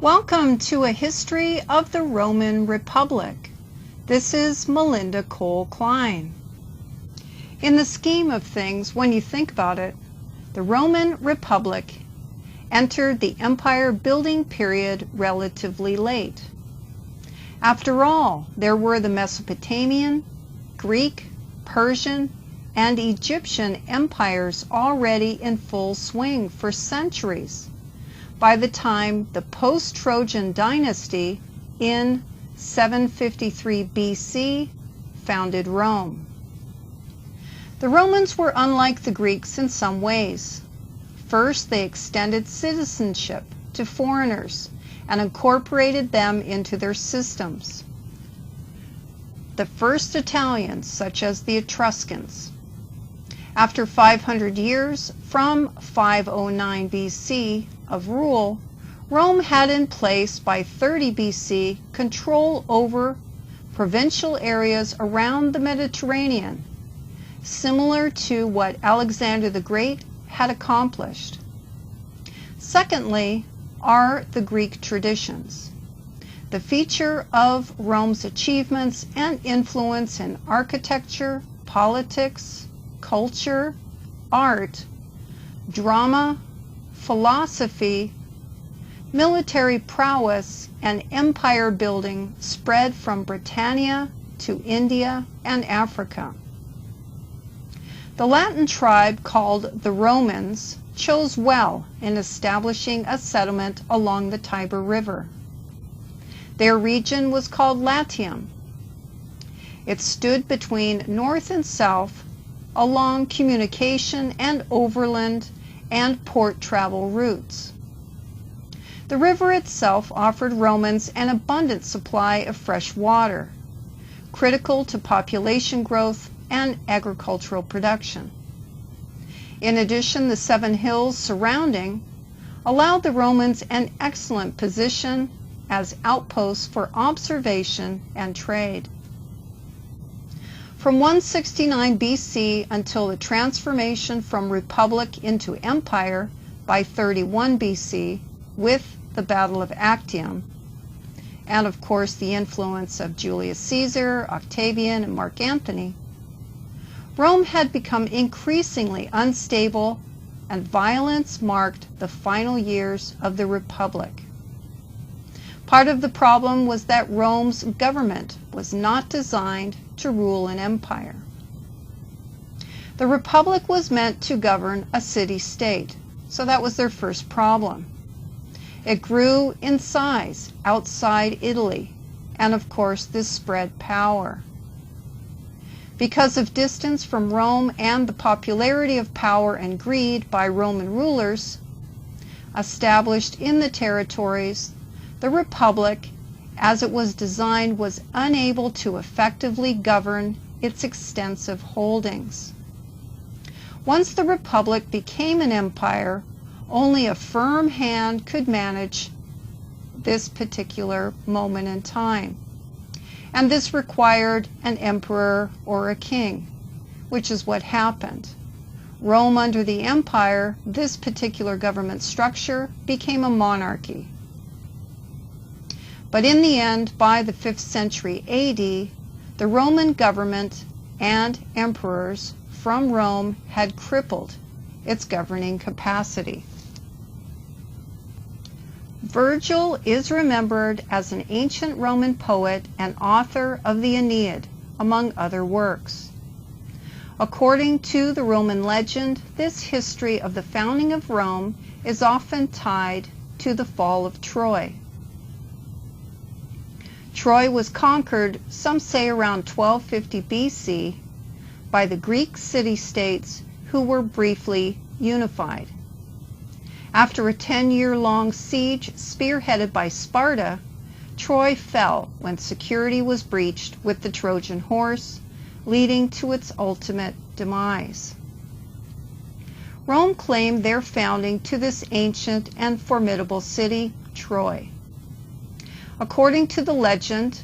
Welcome to a history of the Roman Republic. This is Melinda Cole Klein. In the scheme of things, when you think about it, the Roman Republic entered the empire building period relatively late. After all, there were the Mesopotamian, Greek, Persian, and Egyptian empires already in full swing for centuries by the time the post-Trojan dynasty in 753 BC founded Rome. The Romans were unlike the Greeks in some ways. First, they extended citizenship to foreigners and incorporated them into their systems. The first Italians, such as the Etruscans. After 500 years, from 509 BC of rule, Rome had in place by 30 BC control over provincial areas around the Mediterranean, similar to what Alexander the Great had accomplished. Secondly are the Greek traditions, the feature of Rome's achievements and influence in architecture, politics, culture, art, drama, philosophy, military prowess, and empire building spread from Britannia to India and Africa. The Latin tribe called the Romans chose well in establishing a settlement along the Tiber River. Their region was called Latium. It stood between north and south along communication and overland and port travel routes. The river itself offered Romans an abundant supply of fresh water, critical to population growth and agricultural production. In addition, the 7 hills surrounding allowed the Romans an excellent position as outposts for observation and trade. From 169 BC until the transformation from republic into empire by 31 BC with the Battle of Actium, and of course the influence of Julius Caesar, Octavian, and Mark Antony, Rome had become increasingly unstable and violence marked the final years of the Republic. Part of the problem was that Rome's government was not designed to rule an empire. The Republic was meant to govern a city-state, so that was their first problem. It grew in size outside Italy, and of course this spread power. Because of distance from Rome and the popularity of power and greed by Roman rulers established in the territories, the Republic, as it was designed, was unable to effectively govern its extensive holdings. Once the Republic became an empire, only a firm hand could manage this particular moment in time. And this required an emperor or a king, which is what happened. Rome under the empire, this particular government structure, became a monarchy. But in the end, by the 5th century AD, the Roman government and emperors from Rome had crippled its governing capacity. Virgil is remembered as an ancient Roman poet and author of the Aeneid, among other works. According to the Roman legend, this history of the founding of Rome is often tied to the fall of Troy. Troy was conquered, some say around 1250 BC, by the Greek city-states who were briefly unified. After a 10-year-long siege spearheaded by Sparta, Troy fell when security was breached with the Trojan horse, leading to its ultimate demise. Rome claimed their founding to this ancient and formidable city, Troy. According to the legend,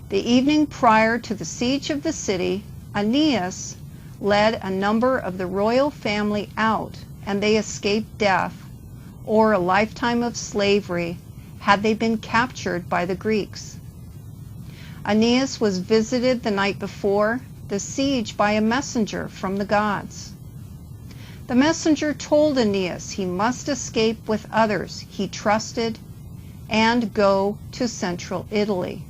the evening prior to the siege of the city, Aeneas led a number of the royal family out, and they escaped death or a lifetime of slavery had they been captured by the Greeks. Aeneas was visited the night before the siege by a messenger from the gods. The messenger told Aeneas he must escape with others he trusted and go to central Italy.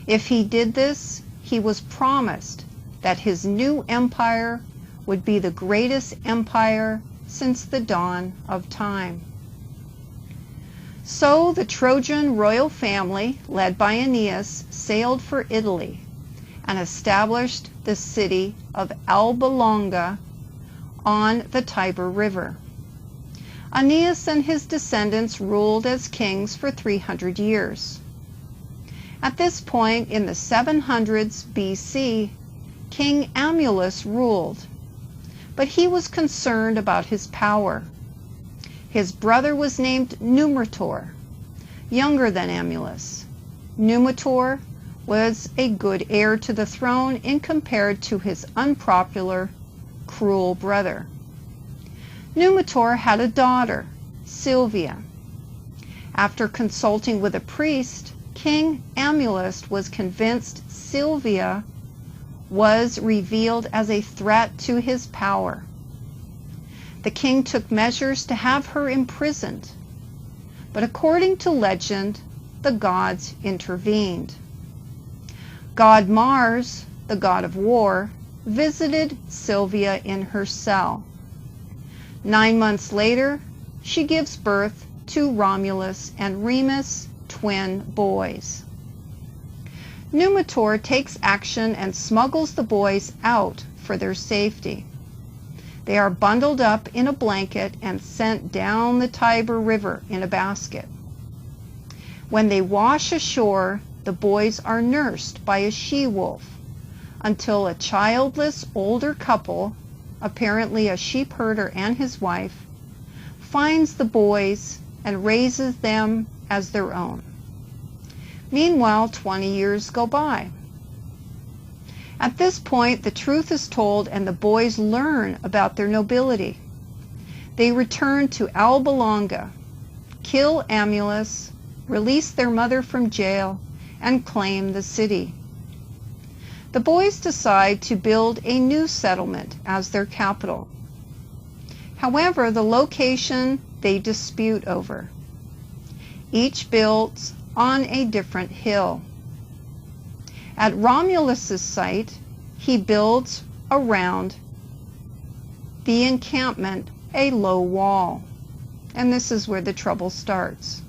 If he did this, he was promised that his new empire would be the greatest empire since the dawn of time. So the Trojan royal family, led by Aeneas, sailed for Italy and established the city of Alba Longa on the Tiber River. Aeneas and his descendants ruled as kings for 300 years. At this point in the 700s BC, King Amulus ruled, but he was concerned about his power. His brother was named Numitor, younger than Amulus. Numitor was a good heir to the throne in compared to his unpopular, cruel brother. Numitor had a daughter, Silvia. After consulting with a priest, King Amulus was convinced Silvia was revealed as a threat to his power. The king took measures to have her imprisoned, but according to legend, the gods intervened. God Mars, the god of war, visited Silvia in her cell. 9 months later, she gives birth to Romulus and Remus, twin boys. Numitor takes action and smuggles the boys out for their safety. They are bundled up in a blanket and sent down the Tiber River in a basket. When they wash ashore, the boys are nursed by a she-wolf until a childless older couple, apparently a sheep herder and his wife, finds the boys and raises them as their own. Meanwhile, 20 years go by. At this point, the truth is told and the boys learn about their nobility. They return to Alba Longa, kill Amulus, release their mother from jail, and claim the city. The boys decide to build a new settlement as their capital. However, the location they dispute over. Each builds on a different hill. At Romulus's site, he builds around the encampment a low wall. And this is where the trouble starts.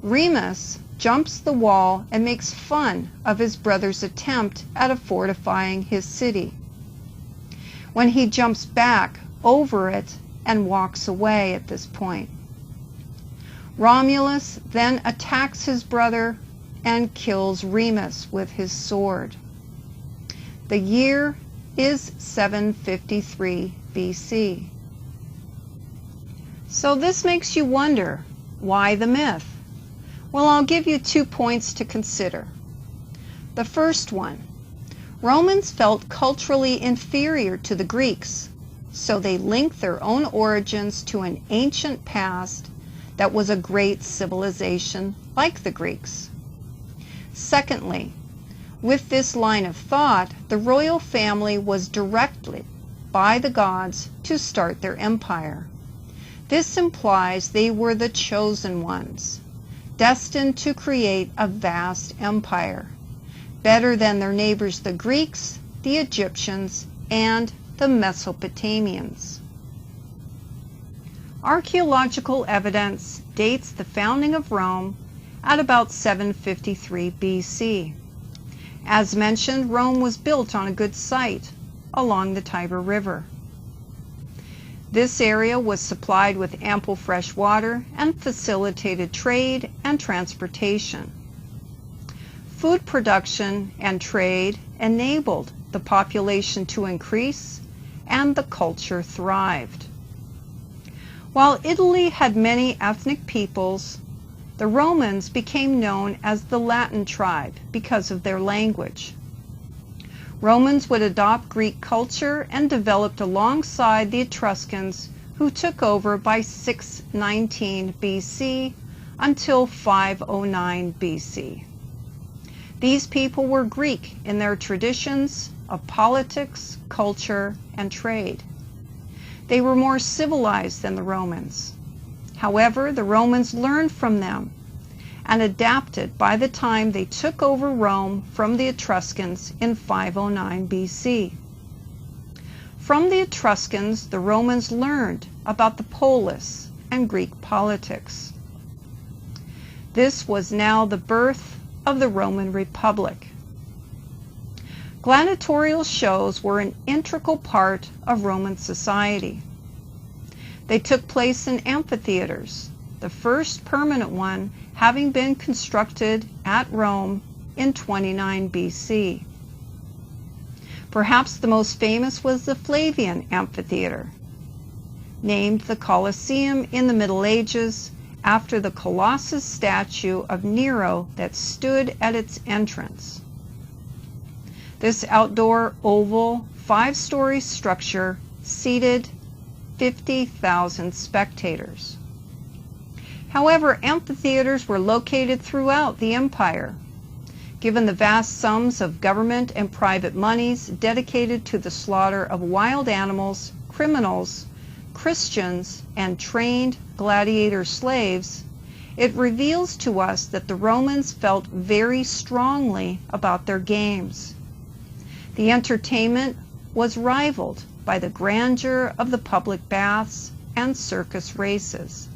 Remus jumps the wall and makes fun of his brother's attempt at fortifying his city. When he jumps back over it and walks away at this point. Romulus then attacks his brother and kills Remus with his sword. The year is 753 BC. So this makes you wonder, why the myth? Well, I'll give you 2 points to consider. The first one, Romans felt culturally inferior to the Greeks, so they linked their own origins to an ancient past that was a great civilization like the Greeks. Secondly, with this line of thought, the royal family was directed by the gods to start their empire. This implies they were the chosen ones, destined to create a vast empire, better than their neighbors the Greeks, the Egyptians, and the Mesopotamians. Archaeological evidence dates the founding of Rome at about 753 BC. As mentioned, Rome was built on a good site along the Tiber River. This area was supplied with ample fresh water and facilitated trade and transportation. Food production and trade enabled the population to increase and the culture thrived. While Italy had many ethnic peoples, the Romans became known as the Latin tribe because of their language. Romans would adopt Greek culture and developed alongside the Etruscans, who took over by 619 BC until 509 BC. These people were Greek in their traditions of politics, culture, and trade. They were more civilized than the Romans. However, the Romans learned from them and adapted by the time they took over Rome from the Etruscans in 509 BC. From the Etruscans, the Romans learned about the polis and Greek politics. This was now the birth of the Roman Republic. Gladiatorial shows were an integral part of Roman society. They took place in amphitheaters, the first permanent one having been constructed at Rome in 29 BC. Perhaps the most famous was the Flavian Amphitheater, named the Colosseum in the Middle Ages after the Colossus statue of Nero that stood at its entrance. This outdoor oval 5-story structure seated 50,000 spectators. However, amphitheaters were located throughout the empire. Given the vast sums of government and private monies dedicated to the slaughter of wild animals, criminals, Christians, and trained gladiator slaves, it reveals to us that the Romans felt very strongly about their games. The entertainment was rivaled by the grandeur of the public baths and circus races.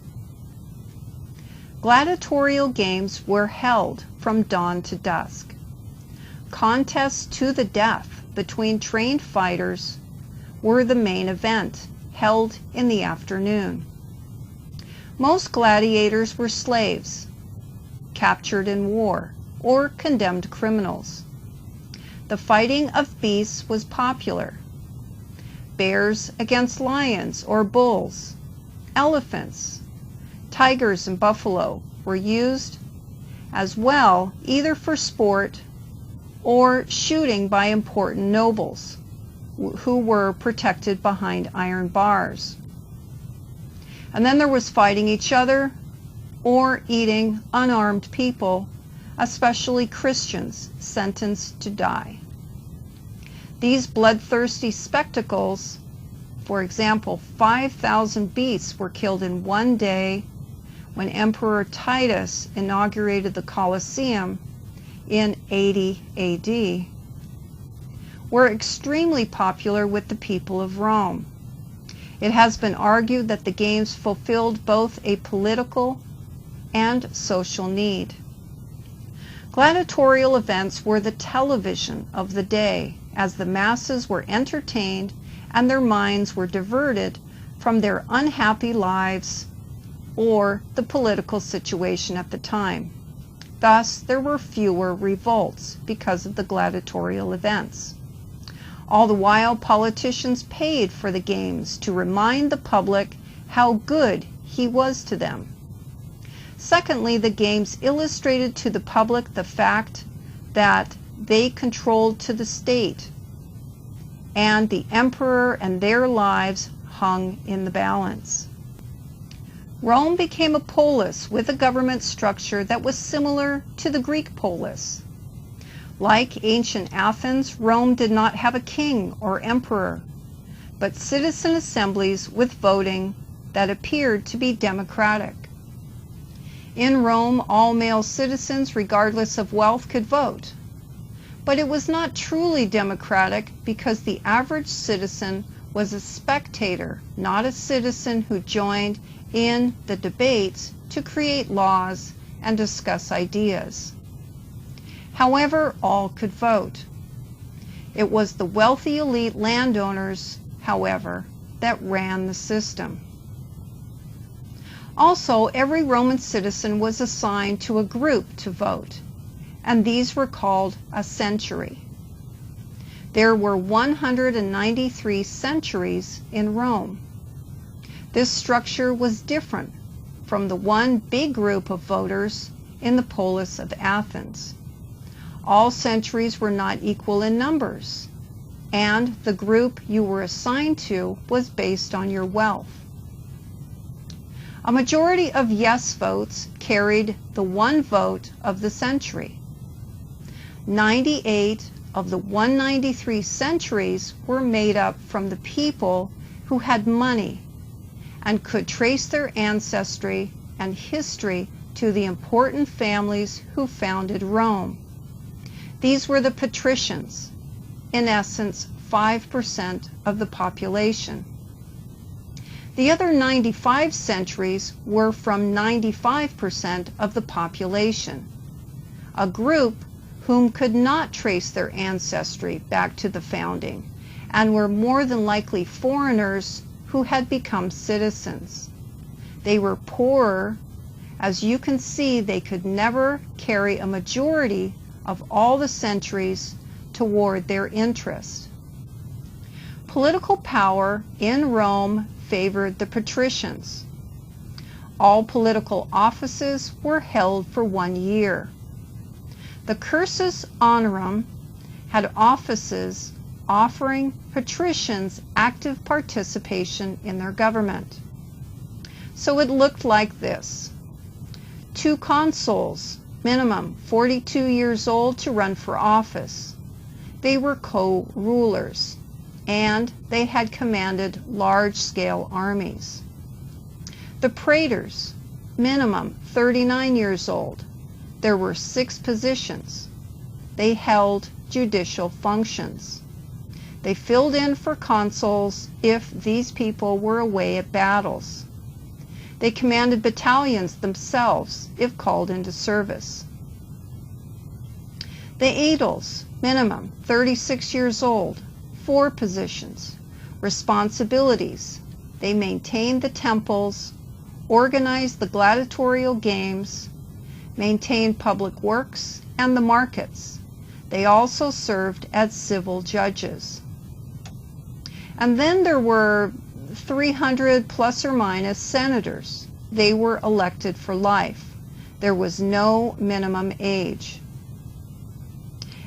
Gladiatorial games were held from dawn to dusk. Contests to the death between trained fighters were the main event, held in the afternoon. Most gladiators were slaves, captured in war, or condemned criminals. The fighting of beasts was popular. Bears against lions or bulls, elephants, tigers and buffalo were used as well, either for sport or shooting by important nobles who were protected behind iron bars. And then there was fighting each other or eating unarmed people, especially Christians sentenced to die. These bloodthirsty spectacles, for example, 5,000 beasts were killed in one day when Emperor Titus inaugurated the Colosseum in 80 AD, were extremely popular with the people of Rome. It has been argued that the games fulfilled both a political and social need. Gladiatorial events were the television of the day, as the masses were entertained and their minds were diverted from their unhappy lives or the political situation at the time. Thus, there were fewer revolts because of the gladiatorial events. All the while, politicians paid for the games to remind the public how good he was to them. Secondly, the games illustrated to the public the fact that they controlled to the state, and the emperor and their lives hung in the balance. Rome became a polis with a government structure that was similar to the Greek polis. Like ancient Athens, Rome did not have a king or emperor, but citizen assemblies with voting that appeared to be democratic. In Rome, all male citizens, regardless of wealth, could vote. But it was not truly democratic because the average citizen was a spectator, not a citizen who joined in the debates to create laws and discuss ideas. However, all could vote. It was the wealthy elite landowners, however, that ran the system. Also, every Roman citizen was assigned to a group to vote, and these were called a century. There were 193 centuries in Rome. This structure was different from the one big group of voters in the polis of Athens. All centuries were not equal in numbers, and the group you were assigned to was based on your wealth. A majority of yes votes carried the one vote of the century. 98 of the 193 centuries were made up from the people who had money and could trace their ancestry and history to the important families who founded Rome. These were the patricians, in essence 5% of the population. The other 95 centuries were from 95% of the population, a group whom could not trace their ancestry back to the founding and were more than likely foreigners who had become citizens. They were poorer. As you can see, they could never carry a majority of all the centuries toward their interest. Political power in Rome favored the patricians. All political offices were held for 1 year. The cursus honorum had offices offering patricians active participation in their government. So it looked like this. 2 consuls, minimum 42 years old, to run for office. They were co-rulers, and they had commanded large-scale armies. The praetors, minimum 39 years old. There were 6 positions. They held judicial functions. They filled in for consuls if these people were away at battles. They commanded battalions themselves if called into service. The aediles, minimum 36 years old, 4 positions. Responsibilities: they maintained the temples, organized the gladiatorial games, maintained public works and the markets. They also served as civil judges. And then there were 300 plus or minus senators. They were elected for life. There was no minimum age.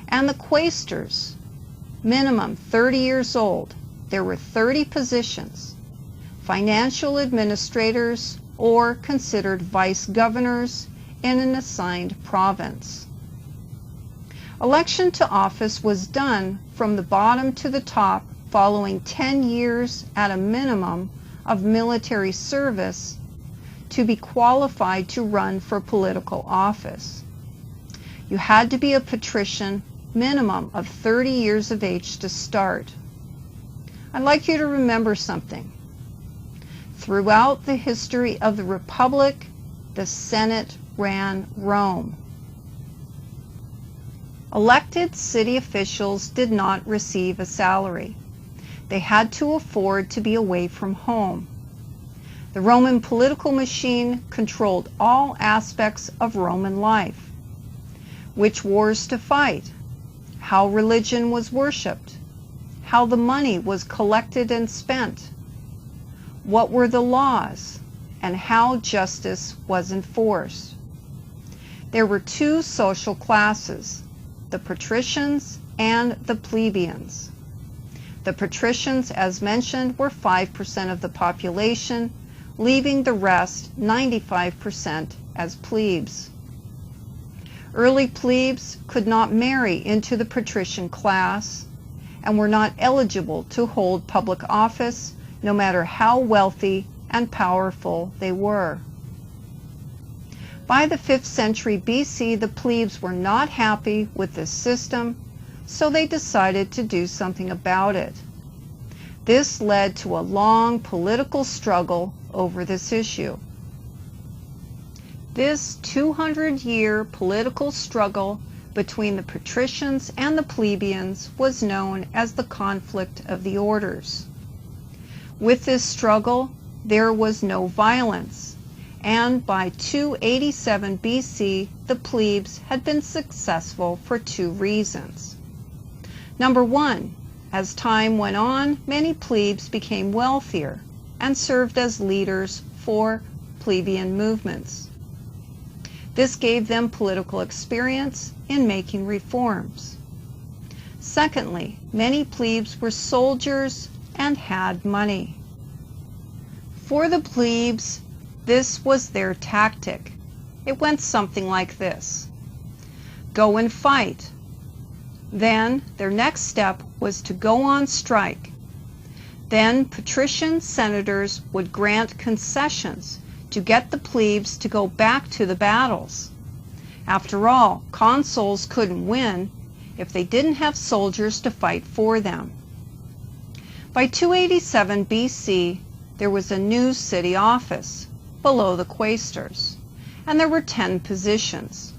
And the quaestors, minimum 30 years old. There were 30 positions. Financial administrators or considered vice governors in an assigned province. Election to office was done from the bottom to the top following 10 years at a minimum of military service to be qualified to run for political office. You had to be a patrician minimum of 30 years of age to start. I'd like you to remember something. Throughout the history of the Republic, the Senate ran Rome. Elected city officials did not receive a salary. They had to afford to be away from home. The Roman political machine controlled all aspects of Roman life. Which wars to fight, how religion was worshipped, how the money was collected and spent, what were the laws, and how justice was enforced. There were 2 social classes, the patricians and the plebeians. The patricians, as mentioned, were 5% of the population, leaving the rest, 95%, as plebes. Early plebes could not marry into the patrician class and were not eligible to hold public office, no matter how wealthy and powerful they were. By the 5th century BC, the plebes were not happy with this system, so they decided to do something about it. This led to a long political struggle over this issue. This 200-year political struggle between the patricians and the plebeians was known as the conflict of the orders. With this struggle, there was no violence, and by 287 BC, the plebes had been successful for 2 reasons. Number 1, as time went on, many plebes became wealthier and served as leaders for plebeian movements. This gave them political experience in making reforms. Secondly, many plebes were soldiers and had money. For the plebes, This was their tactic. It went something like this. Go and fight. Then their next step was to go on strike. Then patrician senators would grant concessions to get the plebes to go back to the battles. After all, consuls couldn't win if they didn't have soldiers to fight for them. By 287 BC, there was a new city office below the quaestors, and there were 10 positions.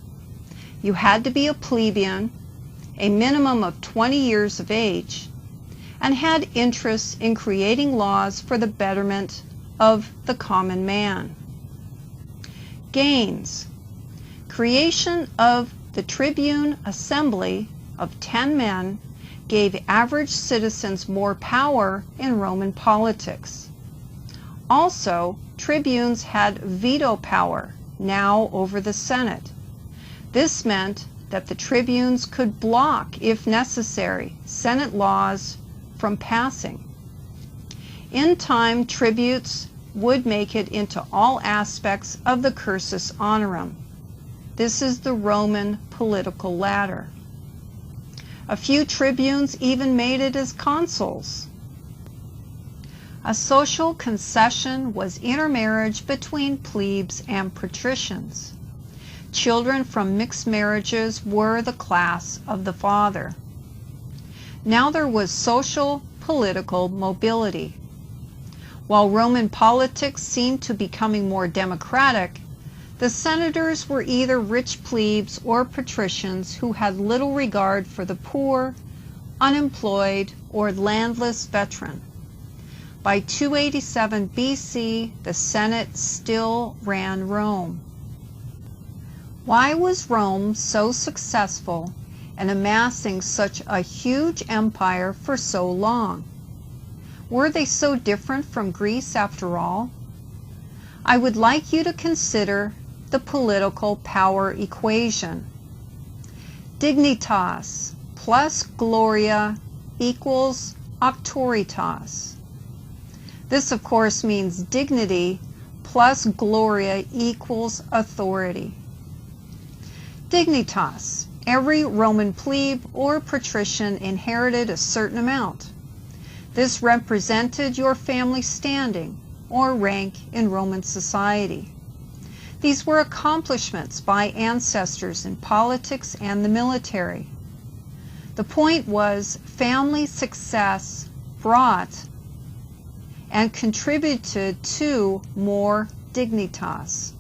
You had to be a plebeian, a minimum of 20 years of age, and had interests in creating laws for the betterment of the common man. Gains. Creation of the tribune assembly of 10 men gave average citizens more power in Roman politics. Also, tribunes had veto power now over the Senate. This meant that the tribunes could block, if necessary, Senate laws from passing. In time, tributes would make it into all aspects of the cursus honorum. This is the Roman political ladder. A few tribunes even made it as consuls. A social concession was intermarriage between plebes and patricians. Children from mixed marriages were the class of the father. Now there was social, political mobility. While Roman politics seemed to be becoming more democratic, the senators were either rich plebes or patricians who had little regard for the poor, unemployed, or landless veteran. By 287 BC, the Senate still ran Rome. Why was Rome so successful in amassing such a huge empire for so long? Were they so different from Greece after all? I would like you to consider the political power equation. Dignitas plus Gloria equals Auctoritas. This, of course, means dignity plus Gloria equals authority. Dignitas. Every Roman plebe or patrician inherited a certain amount. This represented your family standing or rank in Roman society. These were accomplishments by ancestors in politics and the military. The point was family success brought and contributed to more dignitas.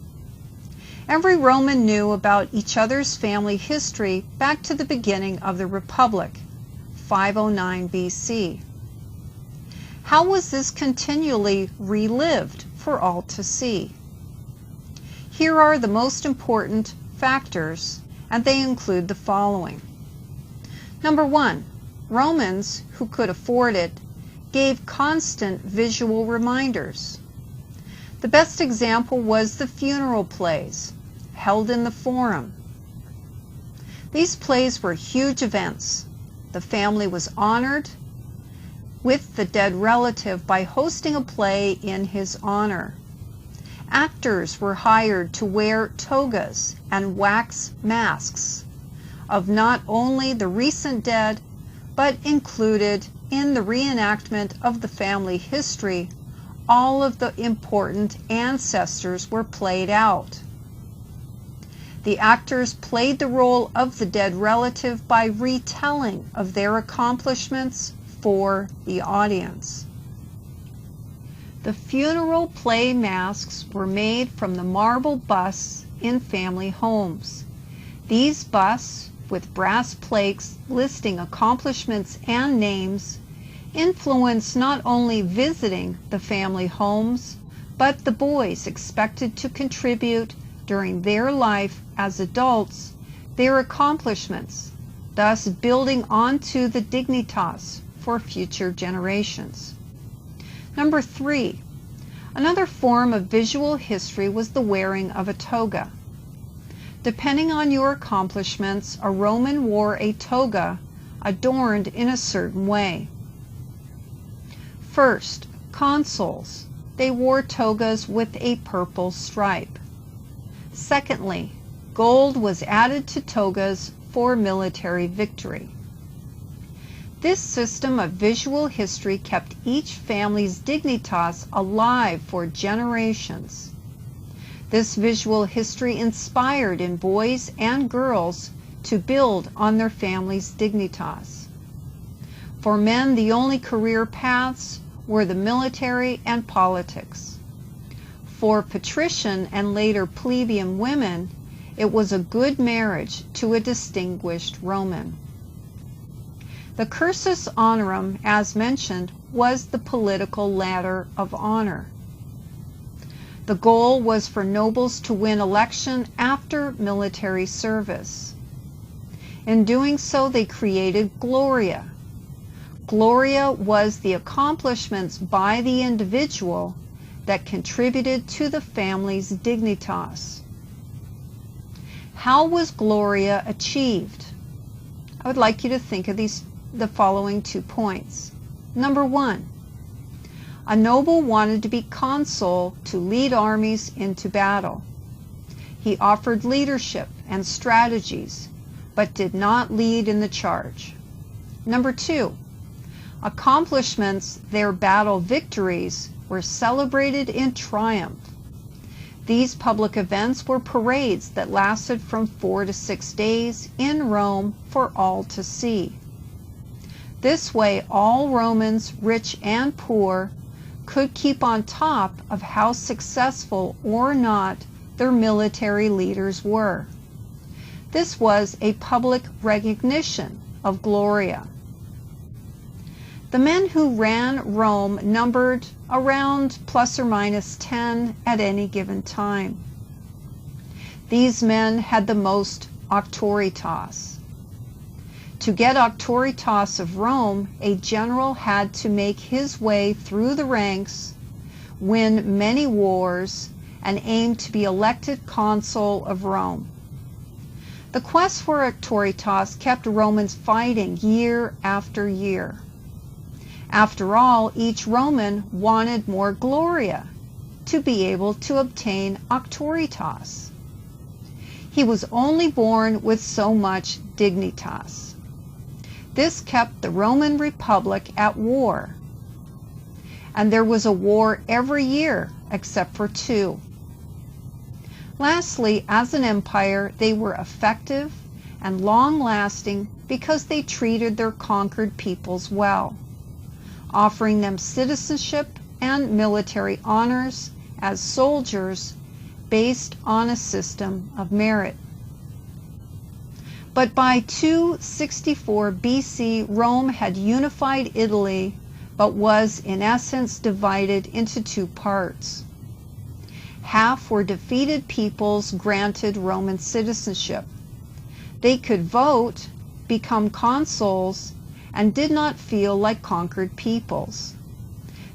Every Roman knew about each other's family history back to the beginning of the Republic, 509 BC. How was this continually relived for all to see? Here are the most important factors, and they include the following. Number 1, Romans who could afford it gave constant visual reminders. The best example was the funeral plays held in the Forum. These plays were huge events. The family was honored with the dead relative by hosting a play in his honor. Actors were hired to wear togas and wax masks of not only the recent dead, but included in the reenactment of the family history, all of the important ancestors were played out. The actors played the role of the dead relative by retelling of their accomplishments for the audience. The funeral play masks were made from the marble busts in family homes. These busts, with brass plaques listing accomplishments and names, influenced not only visiting the family homes, but the boys expected to contribute during their life as adults their accomplishments, thus building onto the dignitas for future generations. Number 3, another form of visual history was the wearing of a toga. Depending on your accomplishments, a Roman wore a toga adorned in a certain way. First, consuls. they wore togas with a purple stripe. Secondly, gold was added to togas for military victory. This system of visual history kept each family's dignitas alive for generations. This visual history inspired in boys and girls to build on their family's dignitas. For men, the only career paths were the military and politics. For patrician and later plebeian women, it was a good marriage to a distinguished Roman. The cursus honorum, as mentioned, was the political ladder of honor. The goal was for nobles to win election after military service. In doing so, they created Gloria. Gloria was the accomplishments by the individual that contributed to the family's dignitas. How was Gloria achieved? I would like you to think of the following 2 points. Number 1, a noble wanted to be consul to lead armies into battle. He offered leadership and strategies, but did not lead in the charge. Number 2, accomplishments, their battle victories, were celebrated in triumph. These public events were parades that lasted from 4 to 6 days in Rome for all to see. This way, all Romans, rich and poor, could keep on top of how successful or not their military leaders were. This was a public recognition of Gloria. The men who ran Rome numbered around plus or minus 10 at any given time. These men had the most auctoritas. To get auctoritas of Rome, a general had to make his way through the ranks, win many wars, and aim to be elected consul of Rome. The quest for auctoritas kept Romans fighting year after year. After all, each Roman wanted more gloria to be able to obtain auctoritas. He was only born with so much dignitas. This kept the Roman Republic at war. And there was a war every year except for 2. Lastly, as an empire, they were effective and long-lasting because they treated their conquered peoples well, offering them citizenship and military honors as soldiers based on a system of merit. But by 264 BC, Rome had unified Italy, but was in essence divided into 2 parts. Half were defeated peoples granted Roman citizenship. They could vote, become consuls, and did not feel like conquered peoples.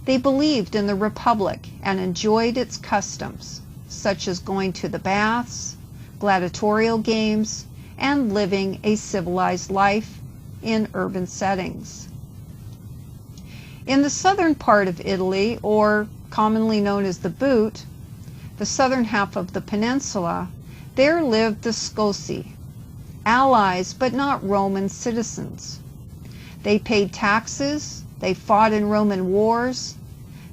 They believed in the Republic and enjoyed its customs, such as going to the baths, gladiatorial games, and living a civilized life in urban settings. In the southern part of Italy, or commonly known as the Boot, the southern half of the peninsula, there lived the Scossi, allies but not Roman citizens. They paid taxes, they fought in Roman wars,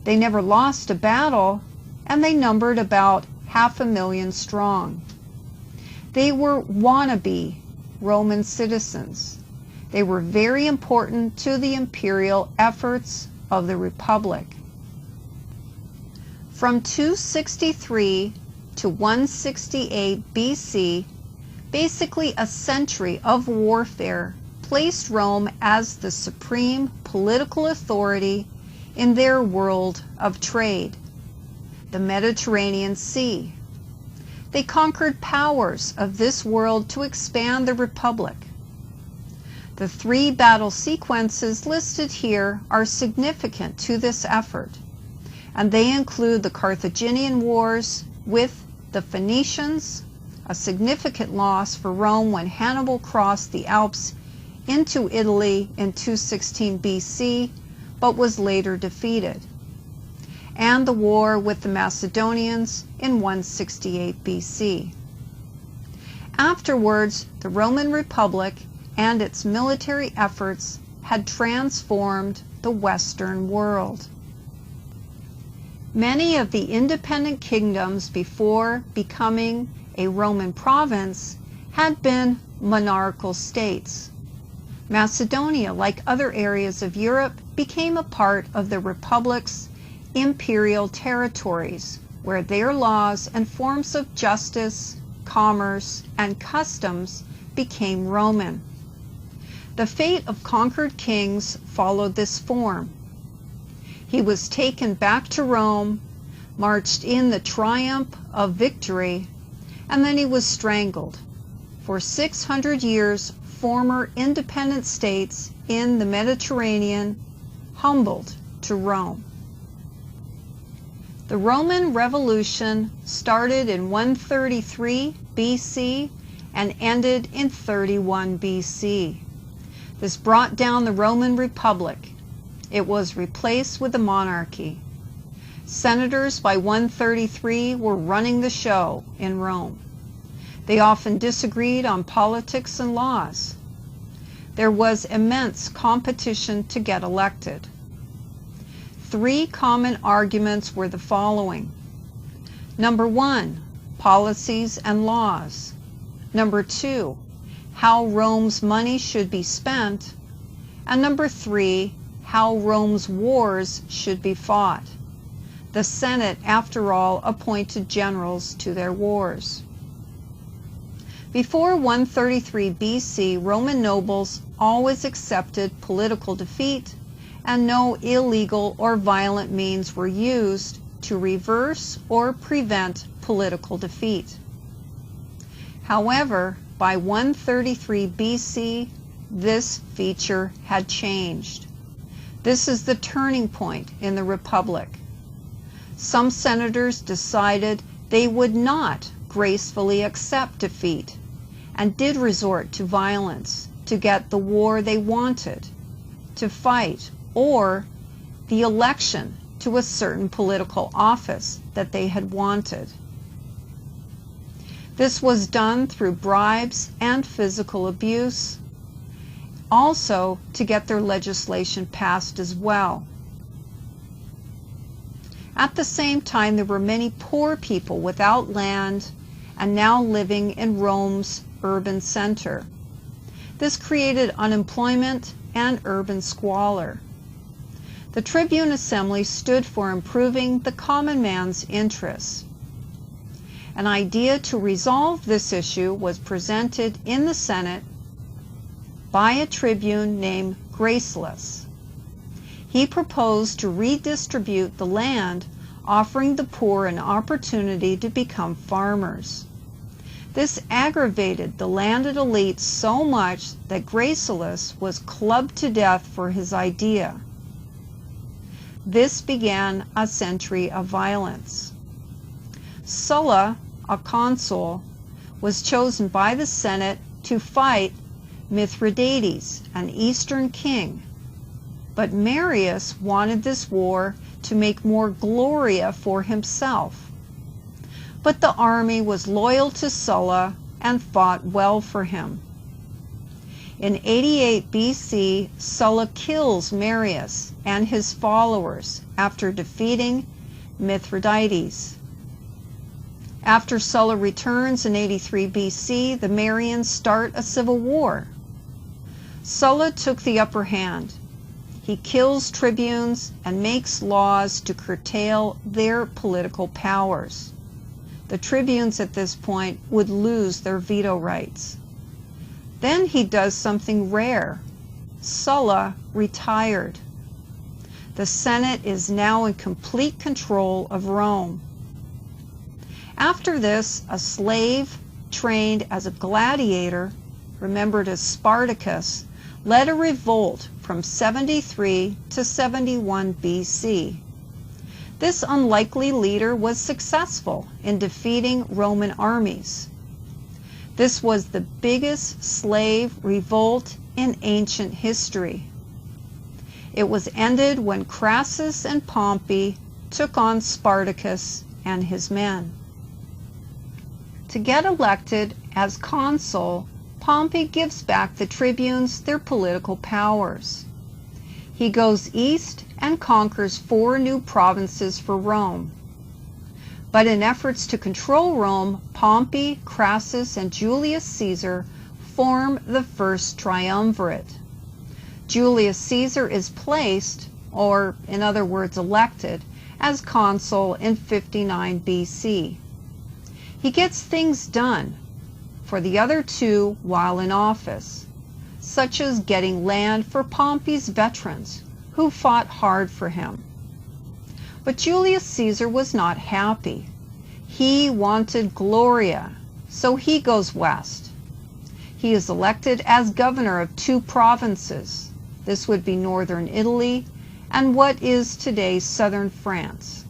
they never lost a battle, and they numbered about 500,000 strong. They were wannabe Roman citizens. They were very important to the imperial efforts of the Republic. From 263 to 168 BC, basically a century of warfare placed Rome as the supreme political authority in their world of trade, the Mediterranean Sea. They conquered powers of this world to expand the Republic. The 3 battle sequences listed here are significant to this effort, and they include the Carthaginian Wars with the Phoenicians, a significant loss for Rome when Hannibal crossed the Alps into Italy in 216 BC, but was later defeated, and the war with the Macedonians in 168 BC. Afterwards, the Roman Republic and its military efforts had transformed the Western world. Many of the independent kingdoms before becoming a Roman province had been monarchical states. Macedonia, like other areas of Europe, became a part of the Republic's imperial territories, where their laws and forms of justice, commerce, and customs became Roman. The fate of conquered kings followed this form. He was taken back to Rome, marched in the triumph of victory, and then he was strangled. For 600 years, former independent states in the Mediterranean humbled to Rome. The Roman Revolution started in 133 BC and ended in 31 BC. This brought down the Roman Republic. It was replaced with a monarchy. Senators by 133 were running the show in Rome. They often disagreed on politics and laws. There was immense competition to get elected. Three common arguments were the following. Number one, policies and laws. Number two, how Rome's money should be spent. And number three, how Rome's wars should be fought. The Senate, after all, appointed generals to their wars. Before 133 BC, Roman nobles always accepted political defeat, and no illegal or violent means were used to reverse or prevent political defeat. However, by 133 BC, this feature had changed. This is the turning point in the Republic. Some senators decided they would not gracefully accept defeat and did resort to violence to get the war they wanted, to fight, or the election to a certain political office that they had wanted. This was done through bribes and physical abuse, also to get their legislation passed as well. At the same time, there were many poor people without land and now living in Rome's urban center. This created unemployment and urban squalor. The Tribune Assembly stood for improving the common man's interests. An idea to resolve this issue was presented in the Senate by a tribune named Graceless. He proposed to redistribute the land, offering the poor an opportunity to become farmers. This aggravated the landed elite so much that Graceless was clubbed to death for his idea. This began a century of violence. Sulla, a consul, was chosen by the Senate to fight Mithridates, an eastern king. But Marius wanted this war to make more Gloria for himself. But the army was loyal to Sulla and fought well for him. In 88 BC, Sulla kills Marius and his followers after defeating Mithridates. After Sulla returns in 83 BC, the Marians start a civil war. Sulla took the upper hand. He kills tribunes and makes laws to curtail their political powers. The tribunes at this point would lose their veto rights. Then he does something rare. Sulla retired. The Senate is now in complete control of Rome. After this, a slave trained as a gladiator, remembered as Spartacus, led a revolt from 73 to 71 BC. This unlikely leader was successful in defeating Roman armies. This was the biggest slave revolt in ancient history. It was ended when Crassus and Pompey took on Spartacus and his men. To get elected as consul, Pompey gives back the tribunes their political powers. He goes east and conquers 4 new provinces for Rome. But in efforts to control Rome, Pompey, Crassus, and Julius Caesar form the first triumvirate. Julius Caesar is placed, or in other words elected, as consul in 59 BC. He gets things done for the other 2 while in office, such as getting land for Pompey's veterans who fought hard for him. But Julius Caesar was not happy. He wanted Gloria, so he goes west. He is elected as governor of 2 provinces. This would be northern Italy and what is today southern France.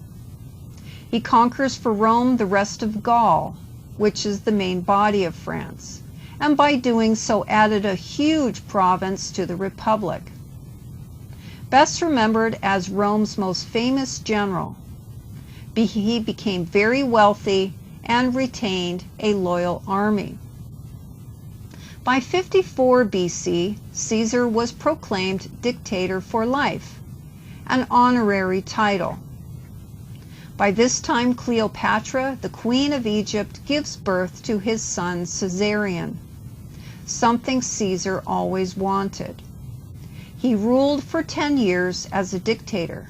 He conquers for Rome the rest of Gaul, which is the main body of France, and by doing so added a huge province to the Republic. Best remembered as Rome's most famous general, he became very wealthy and retained a loyal army. By 54 BC, Caesar was proclaimed dictator for life, an honorary title. By this time, Cleopatra, the Queen of Egypt, gives birth to his son Caesarion, something Caesar always wanted. He ruled for 10 years as a dictator,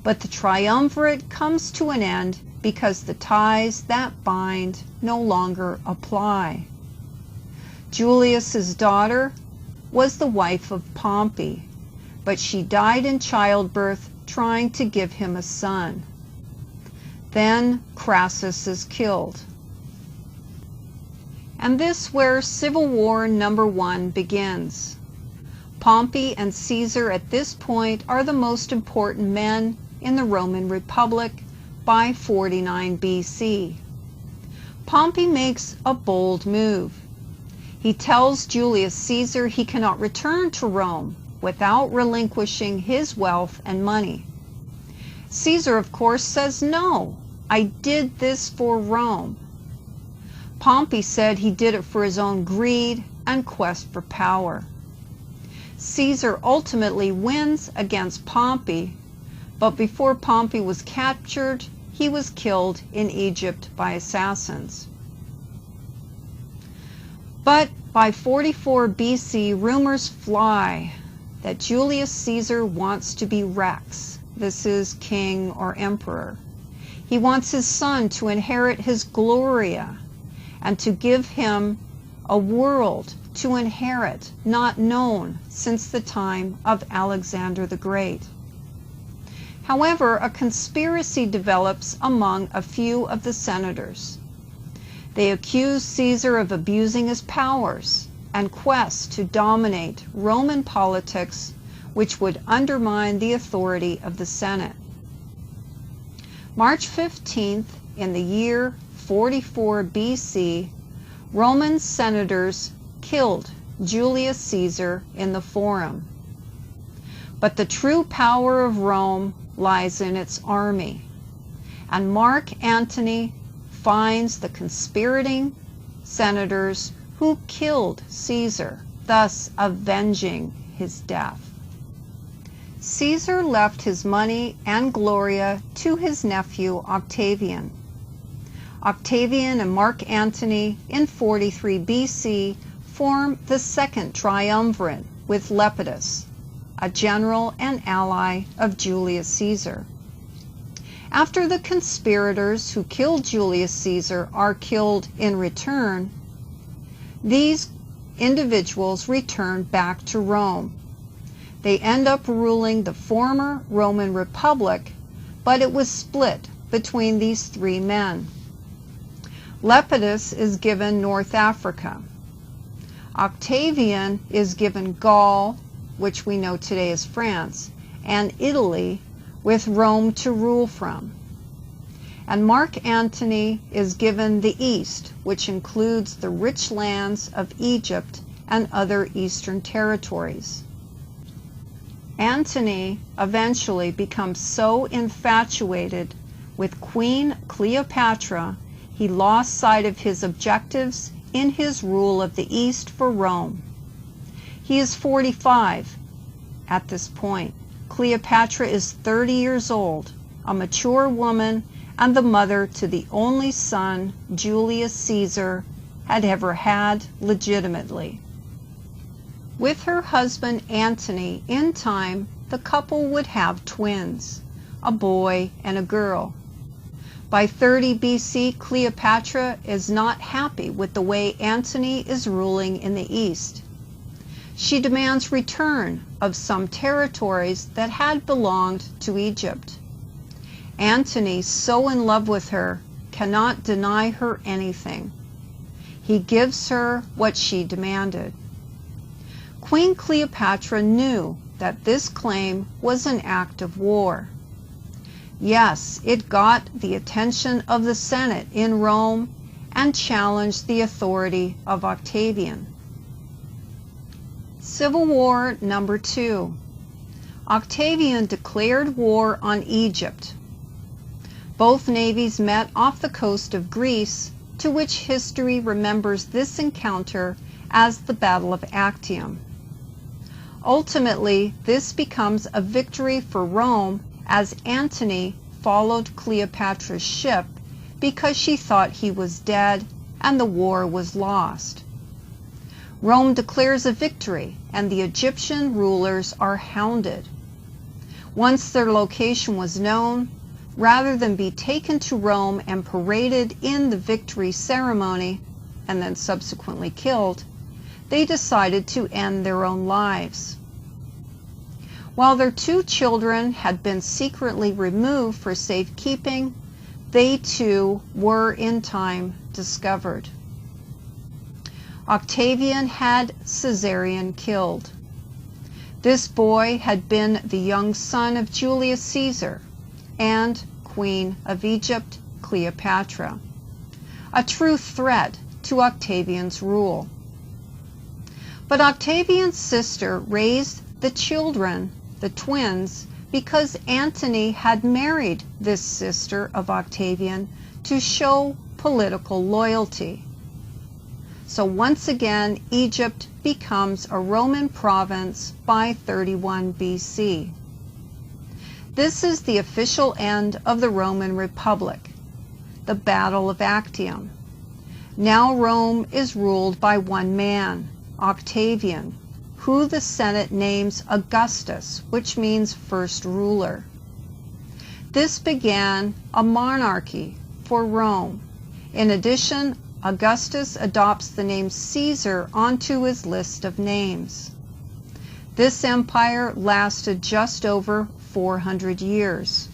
but the triumvirate comes to an end because the ties that bind no longer apply. Julius's daughter was the wife of Pompey, but she died in childbirth trying to give him a son. Then Crassus is killed. And this where Civil War number 1 begins. Pompey and Caesar at this point are the most important men in the Roman Republic by 49 BC. Pompey makes a bold move. He tells Julius Caesar he cannot return to Rome without relinquishing his wealth and money. Caesar, of course, says, "No, I did this for Rome." Pompey said he did it for his own greed and quest for power. Caesar ultimately wins against Pompey, but before Pompey was captured, he was killed in Egypt by assassins. But by 44 BC, rumors fly that Julius Caesar wants to be Rex. This is king or emperor. He wants his son to inherit his Gloria and to give him a world to inherit not known since the time of Alexander the Great. However, a conspiracy develops among a few of the senators. They accuse Caesar of abusing his powers and quest to dominate Roman politics, which would undermine the authority of the Senate. March 15th, in the year 44 BC, Roman senators killed Julius Caesar in the Forum. But the true power of Rome lies in its army, and Mark Antony finds the conspirating senators who killed Caesar, thus avenging his death. Caesar left his money and Gloria to his nephew Octavian. Octavian and Mark Antony in 43 BC form the second triumvirate with Lepidus, a general and ally of Julius Caesar. After the conspirators who killed Julius Caesar are killed in return, these individuals return back to Rome. They end up ruling the former Roman Republic, but it was split between these 3 men. Lepidus is given North Africa. Octavian is given Gaul, which we know today as France, and Italy, with Rome to rule from. And Mark Antony is given the East, which includes the rich lands of Egypt and other eastern territories. Antony eventually becomes so infatuated with Queen Cleopatra, he lost sight of his objectives in his rule of the East for Rome. He is 45 at this point. Cleopatra is 30 years old, a mature woman, and the mother to the only son Julius Caesar had ever had legitimately. With her husband Antony, in time, the couple would have twins, a boy and a girl. By 30 BC, Cleopatra is not happy with the way Antony is ruling in the East. She demands return of some territories that had belonged to Egypt. Antony, so in love with her, cannot deny her anything. He gives her what she demanded. Queen Cleopatra knew that this claim was an act of war. Yes, it got the attention of the Senate in Rome and challenged the authority of Octavian. Civil War number 2. Octavian declared war on Egypt. Both navies met off the coast of Greece, to which history remembers this encounter as the Battle of Actium. Ultimately, this becomes a victory for Rome, as Antony followed Cleopatra's ship because she thought he was dead and the war was lost. Rome declares a victory, and the Egyptian rulers are hounded. Once their location was known, rather than be taken to Rome and paraded in the victory ceremony and then subsequently killed, they decided to end their own lives. While their 2 children had been secretly removed for safekeeping, they too were in time discovered. Octavian had Caesarion killed. This boy had been the young son of Julius Caesar and Queen of Egypt, Cleopatra, a true threat to Octavian's rule. But Octavian's sister raised the children, the twins, because Antony had married this sister of Octavian to show political loyalty. So once again, Egypt becomes a Roman province by 31 BC. This is the official end of the Roman Republic, the Battle of Actium. Now Rome is ruled by one man, Octavian, who the Senate names Augustus, which means first ruler. This began a monarchy for Rome. In addition, Augustus adopts the name Caesar onto his list of names. This empire lasted just over 400 years.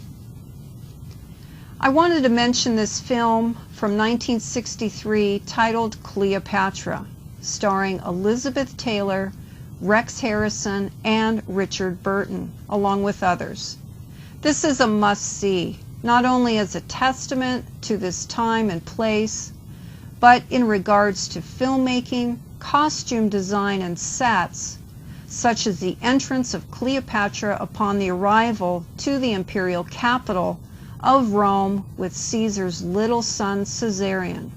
I wanted to mention this film from 1963 titled Cleopatra, starring Elizabeth Taylor, Rex Harrison, and Richard Burton, along with others. This is a must-see, not only as a testament to this time and place, but in regards to filmmaking, costume design, and sets, such as the entrance of Cleopatra upon the arrival to the imperial capital of Rome with Caesar's little son Caesarion,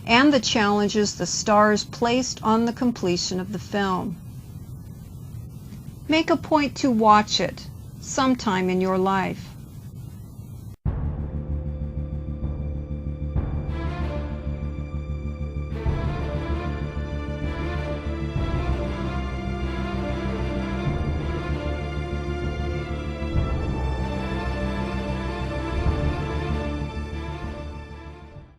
and the challenges the stars placed on the completion of the film. Make a point to watch it sometime in your life.